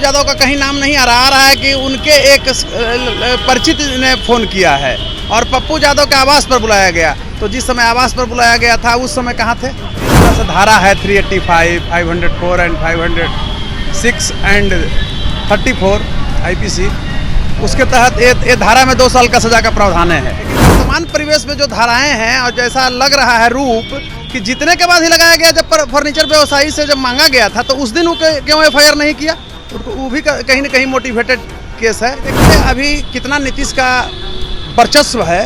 यादव का कहीं नाम नहीं आ रहा है कि उनके एक परिचित ने फ़ोन किया है और पप्पू यादव के आवास पर बुलाया गया। तो जिस समय आवास पर बुलाया गया था उस समय कहाँ थे? इस तरह से धारा है 385, 504 एंड 506 एंड 34 IPC, उसके तहत ये धारा में 2 साल का सजा का प्रावधान है। वर्तमान परिवेश में जो धाराएं हैं और जैसा लग रहा है रूप कि जीतने के बाद ही लगाया गया, जब फर्नीचर व्यवसायी से जब मांगा गया था तो उस दिन क्यों FIR नहीं किया? वो भी कहीं ना कहीं मोटिवेटेड केस है। देखिए अभी कितना नीतीश का वर्चस्व है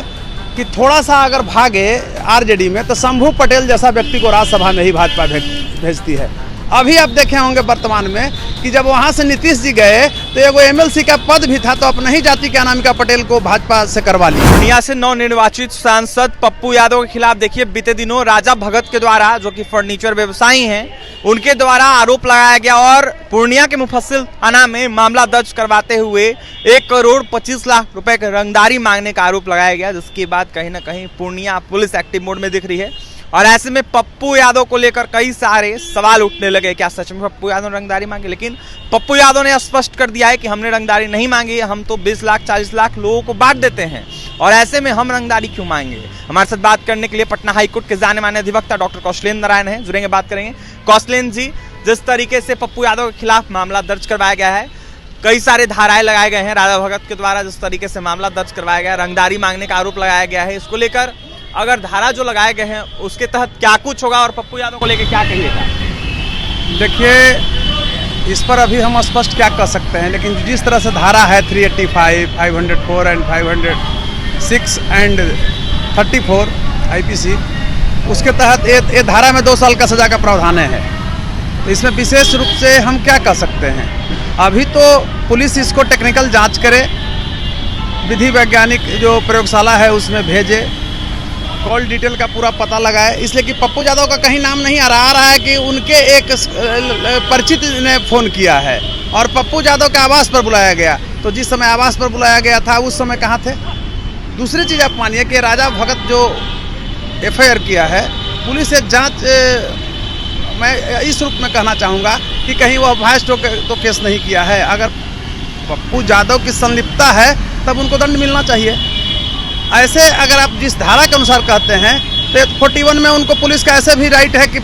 कि थोड़ा सा अगर भागे RJD में तो शंभू पटेल जैसा व्यक्ति को राज्यसभा में ही भाजपा भेजती है। अभी आप देखे होंगे वर्तमान में कि जब वहां से नीतीश जी गए तो एगो MLC का पद भी था तो अपने ही जाति के अनामिका पटेल को भाजपा से करवा ली। पूर्णिया से नवनिर्वाचित सांसद पप्पू यादव के खिलाफ देखिए बीते दिनों राजा भगत के द्वारा, जो कि फर्नीचर व्यवसायी हैं, उनके द्वारा आरोप लगाया गया और पूर्णिया के मुफस्सिल थाना में मामला दर्ज करवाते हुए 1 करोड़ 25 लाख रुपए की रंगदारी मांगने का आरोप लगाया गया, जिसके बाद कहीं ना कहीं पूर्णिया पुलिस एक्टिव मोड में दिख रही है। और ऐसे में पप्पू यादव को लेकर कई सारे सवाल उठने लगे, क्या सच में पप्पू यादव ने रंगदारी मांगी? लेकिन पप्पू यादव ने स्पष्ट कर दिया है कि हमने रंगदारी नहीं मांगी, हम तो 20 लाख 40 लाख लोगों को बांट देते हैं और ऐसे में हम रंगदारी क्यों मांगे। हमारे साथ बात करने के लिए पटना हाईकोर्ट के जाने माने अधिवक्ता डॉक्टर कौशलेंद्र नारायण हैं, जुड़ेंगे, बात करेंगे। कौशलेंद्र जी, जिस तरीके से पप्पू यादव के खिलाफ मामला दर्ज करवाया गया है, कई सारे धाराएं लगाए गए हैं राजा भगत के द्वारा, जिस तरीके से मामला दर्ज करवाया गया, रंगदारी मांगने का आरोप लगाया गया है, इसको लेकर अगर धारा जो लगाए गए हैं उसके तहत क्या कुछ होगा और पप्पू यादव को लेकर क्या कहिएगा? देखिए इस पर अभी हम स्पष्ट क्या कर सकते हैं, लेकिन जिस तरह से धारा है 385, 504 एंड 506 एंड 34 IPC, उसके तहत ये धारा में 2 साल का सजा का प्रावधान है। तो इसमें विशेष रूप से हम क्या कर सकते हैं? अभी तो पुलिस इसको टेक्निकल जांच करे, विधि वैज्ञानिक जो प्रयोगशाला है उसमें भेजे, कॉल डिटेल का पूरा पता लगाए, इसलिए कि पप्पू यादव का कहीं नाम नहीं आ रहा है कि उनके एक परिचित ने फ़ोन किया है और पप्पू यादव के आवास पर बुलाया गया। तो जिस समय आवास पर बुलाया गया था उस समय कहाँ थे? दूसरी चीज़ आप मानिए कि राजा भगत जो FIR किया है, पुलिस से जांच, मैं इस रूप में कहना चाहूँगा कि कहीं वह वॉइस तो केस नहीं किया है। अगर पप्पू यादव की संलिप्तता है तब उनको दंड मिलना चाहिए। ऐसे अगर आप जिस धारा के अनुसार कहते हैं तो 41 में उनको पुलिस का ऐसे भी राइट है कि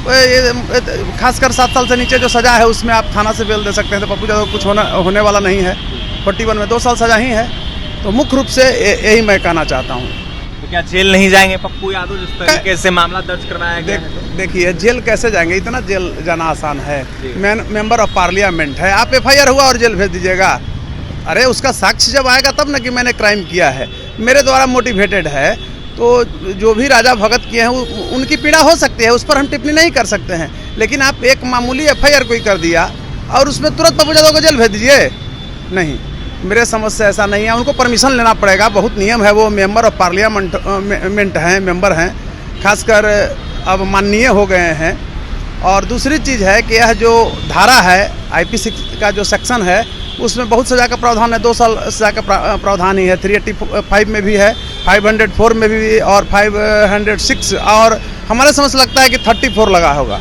खासकर 7 साल से नीचे जो सज़ा है उसमें आप थाना से बेल दे सकते हैं। तो पप्पू यादव कुछ होने वाला नहीं है, 41 में 2 साल सज़ा ही है। तो मुख्य रूप से यही मैं कहना चाहता हूँ। तो क्या जेल नहीं जाएंगे पप्पू यादव जिस तरीके से मामला दर्ज करवाया गया है? देखिए जेल कैसे जाएंगे? इतना जेल जाना आसान है? मेंबर ऑफ पार्लियामेंट है, आप FIR हुआ और जेल भेज दीजिएगा? अरे उसका साक्ष्य जब आएगा तब ना कि मैंने क्राइम किया है, मेरे द्वारा मोटिवेटेड है। तो जो भी राजा भगत किए हैं उनकी पीड़ा हो सकती है, उस पर हम टिप्पणी नहीं कर सकते हैं। लेकिन आप एक मामूली FIR कोई कर दिया और उसमें तुरंत पप्पू यादव को जेल भेज दीजिए, नहीं, मेरे समझ से ऐसा नहीं है। उनको परमिशन लेना पड़ेगा, बहुत नियम है। वो मेंबर ऑफ पार्लियामेंट हैं, मेंबर हैं, खासकर अब माननीय हो गए हैं। और दूसरी चीज़ है कि यह जो धारा है IPC का जो सेक्शन है उसमें बहुत सज़ा का प्रावधान है, 2 साल सज़ा का प्रावधान ही है। 385 में भी है, 504 में भी और 506, और हमारे समझ से लगता है कि 34 लगा होगा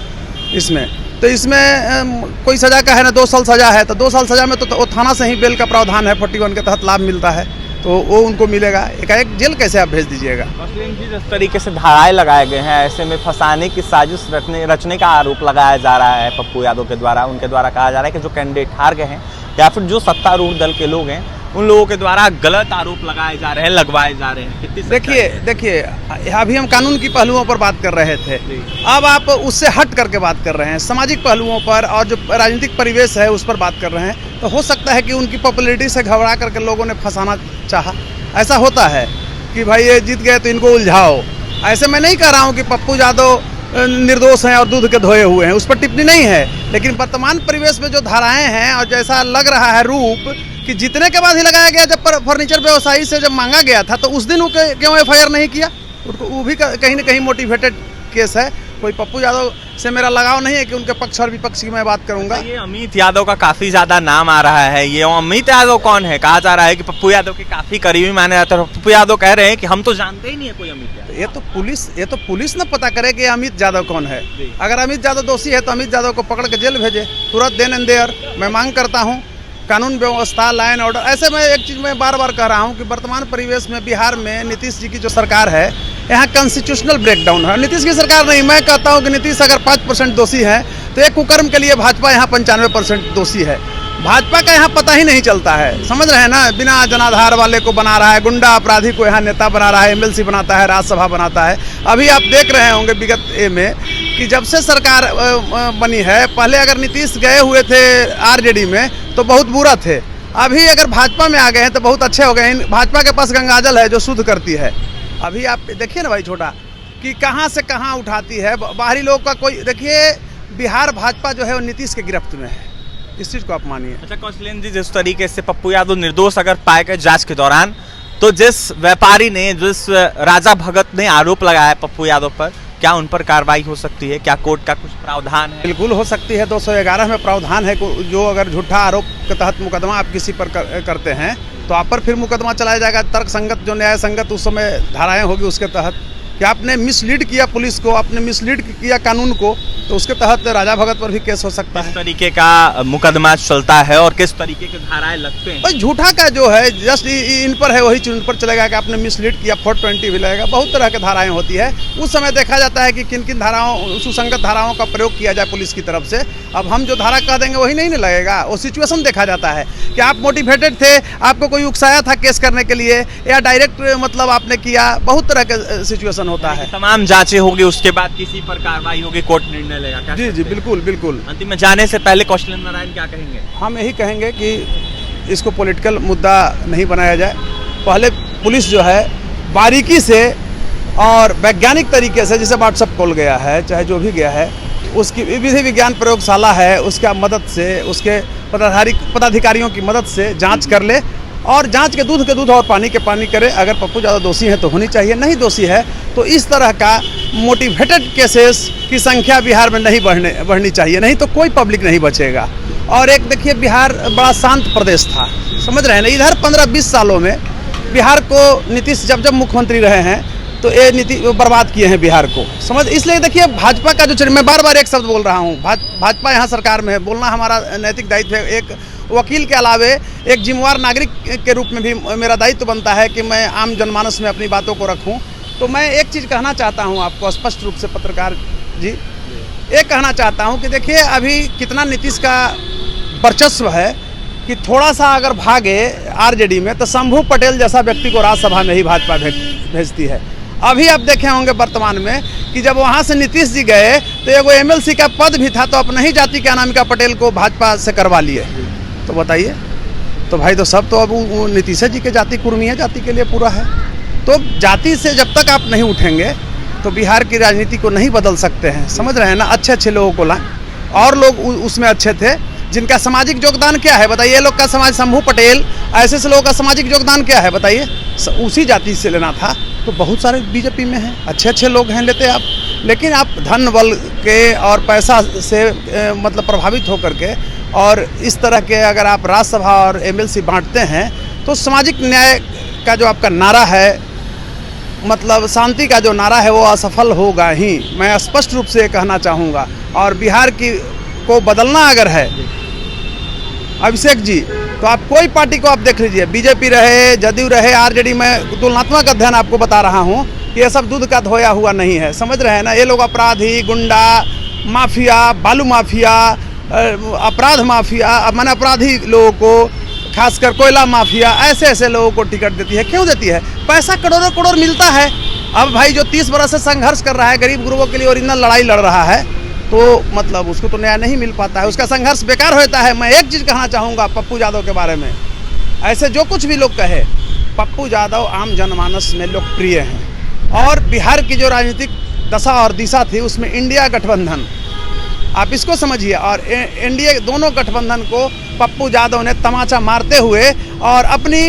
इसमें। तो इसमें कोई सज़ा का है ना, 2 साल सज़ा है। तो 2 साल सज़ा में तो थाना से ही बेल का प्रावधान है, 41 के तहत लाभ मिलता है, तो वो उनको मिलेगा। एकाएक जेल कैसे आप भेज दीजिएगा? जिस तरीके से धाराएं लगाए गए हैं, ऐसे में फंसाने की साजिश रचने का आरोप लगाया जा रहा है पप्पू यादव के द्वारा। उनके द्वारा कहा जा रहा है कि जो कैंडिडेट हार गए हैं या फिर जो सत्तारूढ़ दल के लोग हैं उन लोगों के द्वारा गलत आरोप लगाए जा रहे हैं, लगवाए जा रहे हैं। देखिए अभी हम कानून की पहलुओं पर बात कर रहे थे, अब आप उससे हट करके बात कर रहे हैं, सामाजिक पहलुओं पर और जो राजनीतिक परिवेश है उस पर बात कर रहे हैं। तो हो सकता है कि उनकी पॉपुलैरिटी से घबरा करके लोगों ने फंसाना चाहा। ऐसा होता है कि भाई ये जीत गए तो इनको उलझाओ। ऐसे मैं नहीं कह रहा हूँ कि पप्पू यादव निर्दोष हैं और दूध के धोए हुए हैं, उस पर टिप्पणी नहीं है। लेकिन वर्तमान परिवेश में जो धाराएं हैं और जैसा लग रहा है रूप कि जीतने के बाद ही लगाया गया, जब फर्नीचर व्यवसायी से जब मांगा गया था तो उस दिन क्यों FIR नहीं किया? वो भी कहीं ना कहीं मोटिवेटेड केस है। कोई पप्पू यादव से मेरा लगाव नहीं है कि उनके पक्ष और विपक्ष की मैं बात करूंगा। ये अमित यादव का काफी ज्यादा नाम आ रहा है, ये अमित यादव कौन है? कहा जा रहा है कि पप्पू यादव के काफी करीबी माने जाते हैं। पप्पू यादव कह रहे हैं कि हम तो जानते ही नहीं है कोई अमित यादव। ये तो पुलिस ना पता करे कि अमित यादव कौन है। अगर अमित यादव दोषी है तो अमित यादव को पकड़ के जेल भेजे तुरंत, देन एंड देयर। मैं मांग करता हूँ कानून व्यवस्था, लाइन ऑर्डर, ऐसे मैं एक चीज़ मैं बार बार कह रहा हूँ कि वर्तमान परिवेश में बिहार में नीतीश जी की जो सरकार है, यहाँ कॉन्स्टिट्यूशनल ब्रेकडाउन है। नीतीश की सरकार नहीं, मैं कहता हूँ कि नीतीश अगर 5% दोषी है तो एक कुकर्म के लिए भाजपा यहाँ 95% दोषी है। भाजपा का यहाँ पता ही नहीं चलता है, समझ रहे हैं ना, बिना जनाधार वाले को बना रहा है, गुंडा अपराधी को यहाँ नेता बना रहा है, एमएलसी बनाता है, राज्यसभा बनाता है। अभी आप देख रहे होंगे विगत में कि जब से सरकार बनी है, पहले अगर नीतीश गए हुए थे आरजेडी में तो बहुत बुरा थे, अभी अगर भाजपा में आ गए हैं तो बहुत अच्छे हो गए हैं। भाजपा के पास गंगाजल है जो शुद्ध करती है। अभी आप देखिए ना भाई छोटा कि कहाँ से कहाँ उठाती है, बाहरी लोग का कोई, देखिए बिहार भाजपा जो है वो नीतीश के गिरफ्त में है, इस चीज़ को आप मानिए। अच्छा कौशलेंद्र जी, जिस तरीके से पप्पू यादव निर्दोष अगर पाए गए जांच के दौरान, तो जिस व्यापारी ने, जिस राजा भगत ने आरोप लगाया पप्पू यादव पर, क्या उन पर कार्रवाई हो सकती है? क्या कोर्ट का कुछ प्रावधान है? बिल्कुल हो सकती है। 211 में प्रावधान है जो अगर झूठा आरोप के तहत मुकदमा आप किसी पर करते हैं तो आप पर फिर मुकदमा चलाया जाएगा। तर्क संगत, जो न्याय संगत उस समय धाराएं होगी उसके तहत कि आपने मिसलीड किया पुलिस को, आपने मिसलीड किया कानून को, तो उसके तहत राजा भगत पर भी केस हो सकता है। किस तरीके का मुकदमा चलता है और किस तरीके के धाराएं लगते हैं? भाई झूठा का जो है जस्ट इन पर है, वही चीज पर चलेगा कि आपने मिसलीड किया, 420 भी लगेगा। बहुत तरह के धाराएं होती है। उस समय देखा जाता है कि किन किन धाराओं, सुसंगत धाराओं का प्रयोग किया जाए पुलिस की तरफ से। अब हम जो धारा कह देंगे वही नहीं लगेगा, वो सिचुएशन देखा जाता है कि आप मोटिवेटेड थे, आपको कोई उकसाया था केस करने के लिए, या डायरेक्ट मतलब आपने किया। बहुत तरह के सिचुएशन होता है। तमाम जांचें होगी, उसके बाद किसी पर कार्रवाई होगी, कोर्ट निर्णय लेगा। जी जी बिल्कुल बिल्कुल। अंतिम में जाने से पहले कौशलेंद्र नारायण क्या कहेंगे? हम यही कहेंगे कि इसको पॉलिटिकल मुद्दा नहीं बनाया जाए। पहले पुलिस जो है बारीकी से और वैज्ञानिक तरीके से, जैसे व्हाट्सएप कॉल गया है, चाहे जो भी गया है, उसकी विधि विज्ञान प्रयोगशाला है, उसका मदद से, उसके पदाधिकारियों की मदद से जांच कर ले, और जांच के दूध और पानी के पानी करे। अगर पप्पू ज़्यादा दोषी है तो होनी चाहिए, नहीं दोषी है तो इस तरह का मोटिवेटेड केसेस की संख्या बिहार में नहीं बढ़नी चाहिए, नहीं तो कोई पब्लिक नहीं बचेगा। और एक देखिए, बिहार बड़ा शांत प्रदेश था, समझ रहे हैं ना। इधर 15-20 सालों में बिहार को नीतीश जब मुख्यमंत्री रहे हैं तो ये नीति बर्बाद किए हैं बिहार को, समझ। इसलिए देखिए भाजपा का जो, मैं बार बार एक शब्द बोल रहा हूँ, भाजपा यहाँ सरकार में है, बोलना हमारा नैतिक दायित्व है। एक वकील के अलावे एक जिम्मेवार नागरिक के रूप में भी मेरा दायित्व बनता है कि मैं आम जनमानस में अपनी बातों को रखूं। तो मैं एक चीज़ कहना चाहता हूं आपको स्पष्ट रूप से, पत्रकार जी, एक कहना चाहता हूं कि देखिए अभी कितना नीतीश का वर्चस्व है कि थोड़ा सा अगर भागे आरजेडी में तो शंभू पटेल जैसा व्यक्ति को राज्यसभा में ही भाजपा भेजती है। अभी आप देखे होंगे वर्तमान में कि जब वहाँ से नीतीश जी गए तो एगो एमएलसी का पद भी था, तो अपना ही जाति के अनामिका पटेल को भाजपा से करवा लिए। तो बताइए, तो भाई तो सब तो अब नीतीश जी के जाति, कुर्मिया जाति के लिए पूरा है। तो जाति से जब तक आप नहीं उठेंगे तो बिहार की राजनीति को नहीं बदल सकते हैं, समझ रहे हैं ना। अच्छे अच्छे लोगों को लाएं, और लोग उसमें अच्छे थे जिनका सामाजिक योगदान क्या है बताइए। ये लोग का समाज, शंभू पटेल ऐसे लोगों का सामाजिक योगदान क्या है बताइए। उसी जाति से लेना था तो बहुत सारे बीजेपी में हैं, अच्छे अच्छे लोग हैं, लेते आप। लेकिन आप धन बल के और पैसा से मतलब प्रभावित होकर के, और इस तरह के अगर आप राज्यसभा और एमएलसी बांटते हैं तो सामाजिक न्याय का जो आपका नारा है, मतलब शांति का जो नारा है, वो असफल होगा ही। मैं स्पष्ट रूप से कहना चाहूँगा। और बिहार को बदलना अगर है अभिषेक जी, तो आप कोई पार्टी को आप देख लीजिए, बीजेपी रहे, जदयू रहे, आरजेडी में तुलनात्मक अध्ययन आपको बता रहा हूँ कि ये सब दूध का धोया हुआ नहीं है, समझ रहे हैं ना। ये लोग अपराधी, गुंडा, माफिया, बालू माफिया, अपराध माफिया, माने अपराधी लोगों को, खासकर कोयला माफिया, ऐसे लोगों को टिकट देती है। क्यों देती है? पैसा करोड़ों करोड़ मिलता है। अब भाई जो 30 बरस से संघर्ष कर रहा है गरीब गुरुओं के लिए, ओरिजिनल लड़ाई लड़ रहा है, तो मतलब उसको तो न्याय नहीं मिल पाता है, उसका संघर्ष बेकार होता है। मैं एक चीज़ कहना चाहूँगा पप्पू यादव के बारे में, ऐसे जो कुछ भी लोग कहे, पप्पू यादव आम जनमानस में लोकप्रिय हैं। और बिहार की जो राजनीतिक दशा और दिशा थी उसमें इंडिया गठबंधन, आप इसको समझिए, और एनडीए दोनों गठबंधन को पप्पू यादव ने तमाचा मारते हुए और अपनी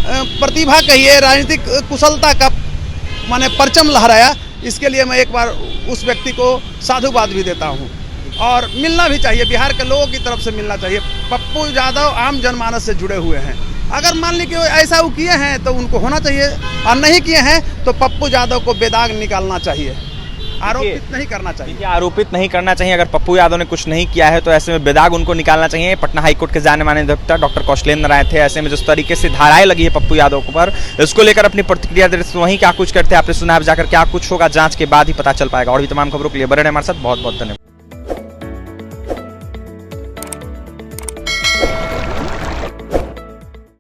प्रतिभा कहिए, राजनीतिक कुशलता का माने परचम लहराया। इसके लिए मैं एक बार उस व्यक्ति को साधुवाद भी देता हूं, और मिलना भी चाहिए, बिहार के लोगों की तरफ से मिलना चाहिए। पप्पू यादव आम जनमानस से जुड़े हुए हैं। अगर मान लीजिए ऐसा वो किए हैं तो उनको होना चाहिए, और नहीं किए हैं तो पप्पू यादव को बेदाग निकालना चाहिए। आरोपित नहीं करना चाहिए। देखिए, आरोपित नहीं करना चाहिए। अगर पप्पू यादव ने कुछ नहीं किया है तो ऐसे में बेदाग उनको निकालना चाहिए। पटना हाईकोर्ट के जाने माने अधिवक्ता डॉक्टर कौशलेंद्र आए थे, ऐसे में जिस तरीके से धाराएं लगी है पप्पू यादव पर, इसको लेकर अपनी प्रतिक्रिया दे रहे। वहीं क्या कुछ करते हैं आपने सुना है, जाकर क्या कुछ होगा जांच के बाद ही पता चल पाएगा। और भी तमाम खबरों के लिए बने रहें हमारे साथ। बहुत बहुत धन्यवाद।